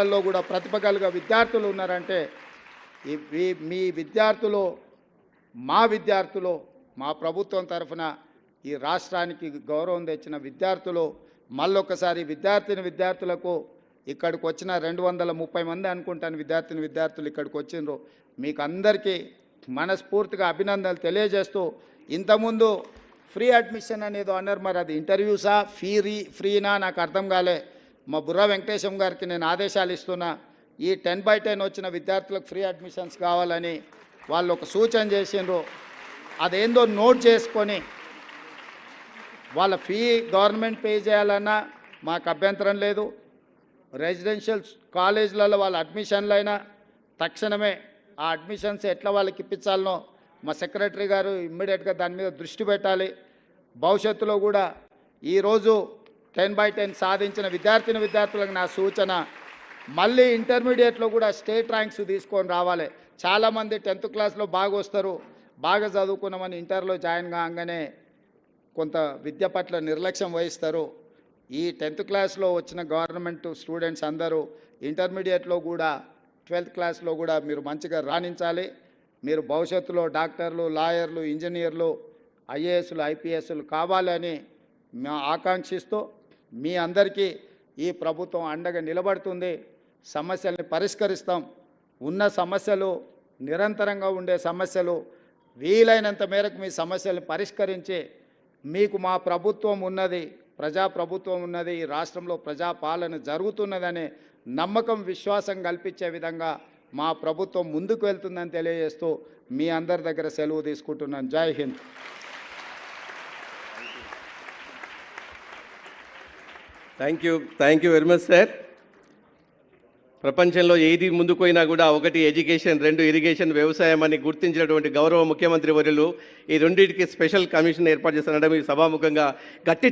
లో కూడా ప్రతిభ కలిగిన విద్యార్థులు ఉన్నారంటే మీ విద్యార్థులు మా విద్యార్థులు మా ప్రభుత్వం తరఫున ఈ రాష్ట్రానికి గౌరవం తెచ్చిన విద్యార్థులు మళ్ళొకసారి విద్యార్థులకు ఇక్కడికి వచ్చిన 230 మంది అనుకుంటాను విద్యార్థులు ఇక్కడికి వచ్చిండ్రు మీకు అందరికీ మనస్ఫూర్తిగా అభినందనలు తెలియజేస్తూ ఇంతకుముందు ఫ్రీ అడ్మిషన్ అనేది అన్నారు మరి అది ఇంటర్వ్యూసా ఫ్రీనా నాకు అర్థం కాలే మా బుర్రా వెంకటేశం గారికి నేను ఆదేశాలు ఇస్తున్నా ఈ 10/10 వచ్చిన విద్యార్థులకు ఫ్రీ అడ్మిషన్స్ కావాలని వాళ్ళు ఒక సూచన చేసిండ్రు అదేందో నోట్ చేసుకొని వాళ్ళ ఫీ గవర్నమెంట్ పే చేయాలన్నా మాకు అభ్యంతరం లేదు రెసిడెన్షియల్ కాలేజీలలో వాళ్ళ అడ్మిషన్లైనా తక్షణమే ఆ అడ్మిషన్స్ ఎట్లా వాళ్ళకి ఇప్పించాలనో మా సెక్రటరీ గారు ఇమ్మీడియట్గా దాని మీద దృష్టి పెట్టాలి భవిష్యత్తులో కూడా ఈరోజు 10/10 సాధించిన విద్యార్థులకు నా సూచన మళ్ళీ ఇంటర్మీడియట్లో కూడా స్టేట్ ర్యాంక్స్ తీసుకొని రావాలి చాలామంది 10th క్లాస్లో బాగా వస్తారు బాగా చదువుకున్నామని ఇంటర్లో జాయిన్ కాగానే కొంత విద్య పట్ల నిర్లక్ష్యం వహిస్తారు ఈ 10th క్లాస్లో వచ్చిన గవర్నమెంట్ స్టూడెంట్స్ అందరూ ఇంటర్మీడియట్లో కూడా 12th క్లాస్లో కూడా మీరు మంచిగా రాణించాలి మీరు భవిష్యత్తులో డాక్టర్లు లాయర్లు ఇంజనీర్లు ఐఏఎస్లు ఐపీఎస్లు కావాలని మేము ఆకాంక్షిస్తూ మీ అందరికీ ఈ ప్రభుత్వం అండగా నిలబడుతుంది సమస్యల్ని పరిష్కరిస్తాం ఉన్న సమస్యలు నిరంతరంగా ఉండే సమస్యలు వీలైనంత మేరకు మీ సమస్యలను పరిష్కరించి మీకు మా ప్రభుత్వం ఉన్నది ప్రజాప్రభుత్వం ఉన్నది ఈ రాష్ట్రంలో ప్రజాపాలన జరుగుతున్నదనే నమ్మకం విశ్వాసం కల్పించే విధంగా మా ప్రభుత్వం ముందుకు వెళ్తుందని తెలియజేస్తూ మీ అందరి దగ్గర సెలవు తీసుకుంటున్నాను జై Hind thank you very much sir ప్రపంచంలో ఏది ముందుకు పోయినా కూడా ఒకటి ఎడ్యుకేషన్ 2 ఇరిగేషన్ వ్యవసాయం అని గుర్తించినటువంటి గౌరవ ముఖ్యమంత్రి వర్యులు ఈ రెండింటికి స్పెషల్ కమిషన్ ఏర్పాటు చేస్తున్నడం ఈ సభాముఖంగా గట్టి